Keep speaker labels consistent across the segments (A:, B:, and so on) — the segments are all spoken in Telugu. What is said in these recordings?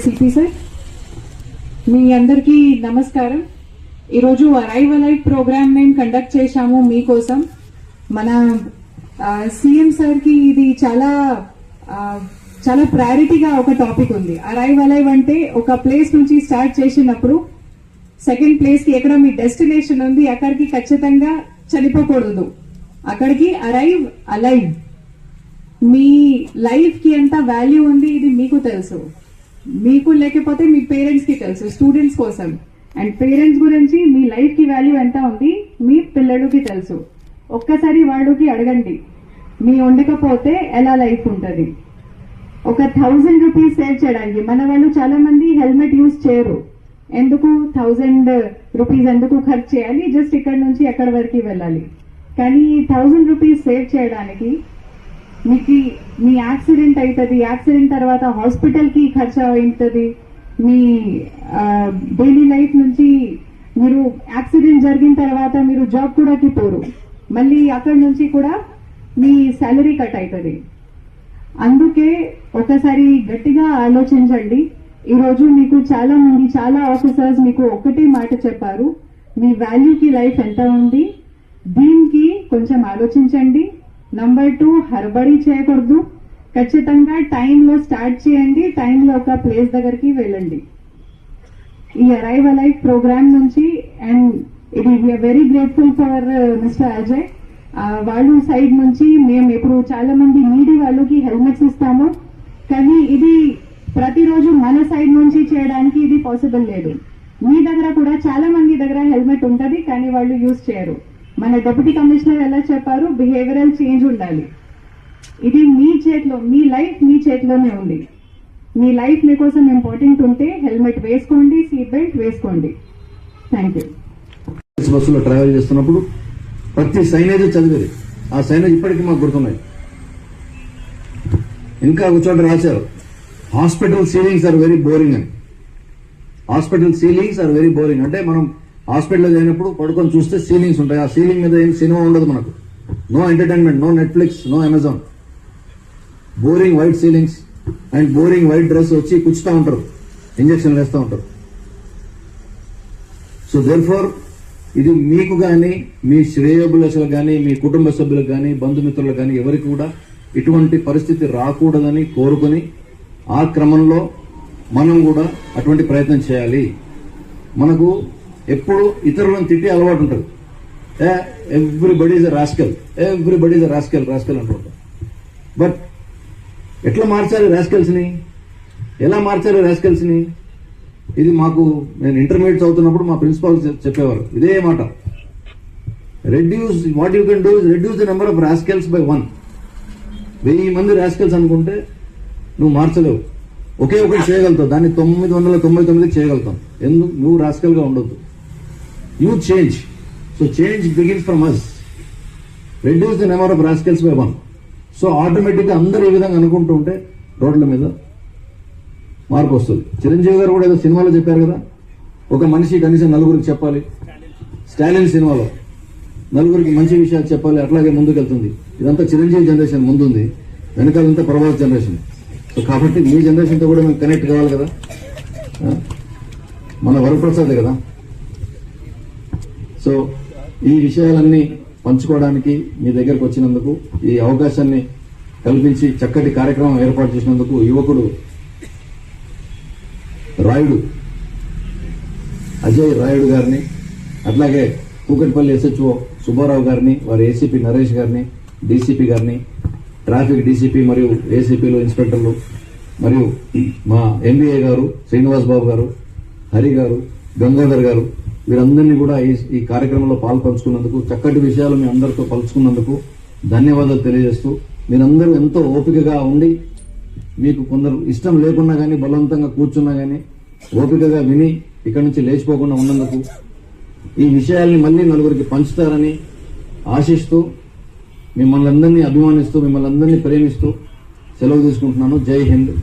A: సిపి సార్, మీ అందరికీ నమస్కారం. ఈరోజు అరైవ్ అలైవ్ ప్రోగ్రామ్ మేము కండక్ట్ చేశాము మీకోసం. మన సీఎం సార్ కి ఇది చాలా చాలా ప్రయారిటీగా ఒక టాపిక్ ఉంది. అరైవ్ అలైవ్ అంటే ఒక ప్లేస్ నుంచి స్టార్ట్ చేసినప్పుడు సెకండ్ ప్లేస్ కి ఎక్కడ మీ డెస్టినేషన్ ఉంది అక్కడికి ఖచ్చితంగా చనిపోకూడదు. అక్కడికి అరైవ్ అలైవ్. మీ లైఫ్ కి ఎంత వాల్యూ ఉంది ఇది మీకు తెలుసు, మీకు లేకపోతే మీ పేరెంట్స్ కి తెలుసు, స్టూడెంట్స్ కోసం. అండ్ పేరెంట్స్ గురించి మీ లైఫ్ కి వాల్యూ ఎంత ఉంది మీ పిల్లలకి తెలుసు. ఒక్కసారి వాళ్ళకి అడగండి, మీ ఉండకపోతే ఎలా లైఫ్ ఉంటుంది. ఒక 1000 రూపీస్ సేవ్ చేయడానికి మన వాళ్ళు చాలా మంది హెల్మెట్ యూజ్ చేయరు. ఎందుకు 1000 రూపీస్ ఎందుకు ఖర్చు చేయాలి, జస్ట్ ఇక్కడ నుంచి ఎక్కడి వరకు వెళ్ళాలి. కానీ 1000 రూపీస్ సేవ్ చేయడానికి మీకు మీ యాక్సిడెంట్ అవుతుంది, యాక్సిడెంట్ తర్వాత హాస్పిటల్ కి ఖర్చు అవుతుంది, మీ డైలీ లైఫ్ నుంచి మీరు యాక్సిడెంట్ జరిగిన తర్వాత మీరు జాబ్ కూడా పోరు, మళ్ళీ అక్కడి నుంచి కూడా మీ సాలరీ కట్ అవుతుంది. అందుకే ఒకసారి గట్టిగా ఆలోచించండి. ఈరోజు మీకు చాలా మంది చాలా ఆఫీసర్స్ మీకు ఒకటే మాట చెప్పారు, మీ వాల్యూకి లైఫ్ ఎంత ఉంది, దీనికి కొంచెం ఆలోచించండి. నంబర్ 2, హర్బడి చేయకూడదు. ఖచ్చితంగా టైంలో స్టార్ట్ చేయండి, టైంలో ఒక ప్లేస్ దగ్గరికి వెళ్ళండి. ఈ అరైవ్ అలైవ్ ప్రోగ్రామ్ నుంచి అండ్ ఇది we are very grateful for mister Ajay. వాళ్ళు సైడ్ నుంచి మేము ఇప్పుడు చాలా మంది నీడి వాళ్ళకి హెల్మెట్స్ ఇస్తాము, కానీ ఇది ప్రతిరోజు మన సైడ్ నుంచి చేయడానికి ఇది పాసిబుల్ లేదు. మీ దగ్గర కూడా చాలా మంది దగ్గర హెల్మెట్ ఉంటుంది కానీ వాళ్ళు యూజ్ చేయరు. మన డిప్యూటీ కమిషనర్ ఎలా చెప్పారు, బిహేవియరల్ చేంజ్ ఉండాలి. ఇది మీ చేతిలో, మీ లైఫ్ మీ చేతిలోనే ఉంది. మీ లైఫ్ మీకోసం ఇంపార్టెంట్ ఉంటే హెల్మెట్ వేసుకోండి, సీట్ బెల్ట్ వేసుకోండి. Thank you.
B: బస్సులో ట్రావెల్ చేస్తున్నప్పుడు ప్రతి సైనేజ్ చదివేది, ఆ సైనేజ్ ఇప్పటికీ మాకు గుర్తున్నాయి. ఇంకా ఒక చోట రాశారు, hospital ceilings are very boring అని. Hospital ceilings are very boring అంటే మనం హాస్పిటల్లో అయినప్పుడు పడుకొని చూస్తే సీలింగ్స్ ఉంటాయి, ఆ సీలింగ్ మీద ఏం సినిమా ఉండదు మనకు. No entertainment, no Netflix, no Amazon. Boring white ceilings and boring white dress వచ్చి కూర్చుతా ఉంటారు, ఇంజక్షన్లు వేస్తూ ఉంటారు. సో దేర్ఫోర్ ఇది మీకు కానీ మీ శ్రేయోభిలాషులకు కానీ మీ కుటుంబ సభ్యులకు కానీ బంధుమిత్రులకు కానీ ఎవరికి కూడా ఇటువంటి పరిస్థితి రాకూడదని కోరుకుని ఆ క్రమంలో మనం కూడా అటువంటి ప్రయత్నం చేయాలి. మనకు ఎప్పుడు ఇతరులను తిట్టే అలవాటు ఉంటుంది. Everybody is a rascal, everybody is a rascal rascal అంటుంటాం. బట్ ఎట్లా మార్చాలి రాస్కెల్స్ని, ఎలా మార్చాలి రాస్కెల్స్ని? ఇది మాకు నేను ఇంటర్మీడియట్ చదువుతున్నప్పుడు మా ప్రిన్సిపాల్ చెప్పేవారు ఇదే మాట. Reduce what you can do is reduce the number of rascals by 1. 1000 మంది రాస్కెల్స్ అనుకుంటే నువ్వు మార్చలేవు, ఒకే ఒకటి చేయగలుగుతావు, దాన్ని 999 చేయగలుగుతాం. ఎందుకు? నువ్వు రాస్కెల్ గా ఉండొద్దు. You change. So change begins from us. Reduce the number of rascals by 1. So automatic గా అందరూ ఈ విధంగా అనుకుంటూ ఉంటే రోడ్ల మీద మార్పు వస్తుంది. చిరంజీవి గారు కూడా ఏదో సినిమాలో చెప్పారు కదా, ఒక మనిషి కనీసం 4గురికి చెప్పాలి. స్టాలిన్ సినిమాలో 4గురికి మంచి విషయాలు చెప్పాలి, అట్లాగే ముందుకెళ్తుంది. ఇదంతా చిరంజీవి జనరేషన్ ముందుంది, వెనకాలంతా ప్రభాస్ జనరేషన్. సో కాబట్టి మీ జనరేషన్తో కూడా మేము కనెక్ట్ కావాలి కదా, మన వరప్రసాద్ కదా. సో ఈ విషయాలన్నీ పంచుకోవడానికి మీ దగ్గరకు వచ్చినందుకు, ఈ అవకాశాన్ని కల్పించి చక్కటి కార్యక్రమం ఏర్పాటు చేసినందుకు యువకుడు రాయుడు అజయ్ రాయుడు గారిని, అట్లాగే కూకట్పల్లి ఎస్హెచ్ఓ సుబ్బారావు గారిని, వారి ఏసీపీ నరేష్ గారిని, డీసీపీ గారిని, ట్రాఫిక్ డీసీపీ మరియు ఏసీపీలు ఇన్స్పెక్టర్లు, మరియు మా ఎంబీఏ గారు శ్రీనివాస్ బాబు గారు, హరి గారు, గంగాధర్ గారు, వీరందరినీ కూడా ఈ కార్యక్రమంలో పాల్పంచుకున్నందుకు, చక్కటి విషయాలు మీ అందరితో పంచుకున్నందుకు ధన్యవాదాలు తెలియజేస్తూ, మీరందరూ ఎంతో ఓపికగా ఉండి, మీకు కొందరు ఇష్టం లేకున్నా కానీ బలవంతంగా కూర్చున్నా కానీ ఓపికగా విని ఇక్కడి నుంచి లేచిపోకుండా ఉన్నందుకు, ఈ విషయాల్ని మళ్ళీ 4గురికి పంచుతారని ఆశిస్తూ, మిమ్మల్ని అందరినీ అభిమానిస్తూ, మిమ్మల్ని అందరినీ ప్రేమిస్తూ సెలవు తీసుకుంటున్నాను. జై హింద్.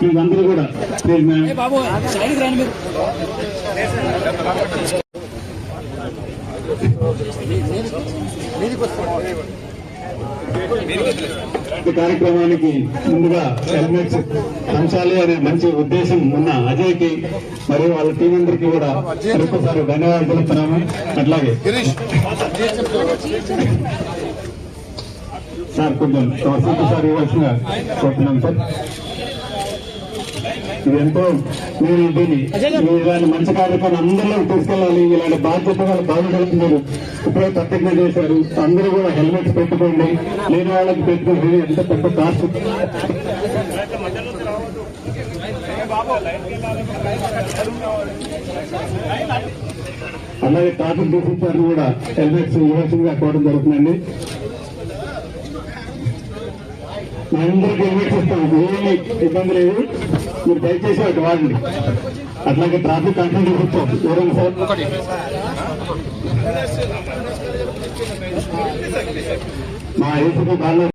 C: మీరందరూ కూడా ప్లీజ్ మ్యామ్. ఈ కార్యక్రమానికి ముందుగా హెల్మెట్స్ పంచాలి అనే మంచి ఉద్దేశం ఉన్న అజయ్ కి మరియు వాళ్ళ టీం అందరికీ కూడా మరొకసారి ధన్యవాదాలు తెలుపుతున్నాము. అట్లాగే సార్ కొంచెం ఒకసారి ఇవ్వాల్సిన కోరుతున్నాం సార్. ఇది ఎంతో మీరు దీన్ని ఇలాంటి మంచి కార్యక్రమం అందరిలో తీసుకెళ్ళాలి. ఇలాంటి బాధ్యత వాళ్ళు బాగుండాలని మీరు ఇప్పుడే ప్రతిజ్ఞ చేశారు. అందరూ కూడా హెల్మెట్స్ పెట్టుకోండి, లేని వాళ్ళకి పెట్టుకోండి. ఎంత పెద్ద కాస్ట్. అలాగే ట్రాఫిక్ డిసిప్లిన్ కూడా హెల్మెట్స్ ఇవ్వాల్సిందిగా కోరడం జరుగుతుందండి. మా అందరికీ హెల్మెట్స్ ఇస్తాం, ఏమీ ఇబ్బంది లేదు. మీరు దయచేసి అటు వాడండి. అట్లాగే ట్రాఫిక్ కంట్రోల్ చూపిస్తాం ఎవరైనా సార్. మా ఏసీపీ బాగా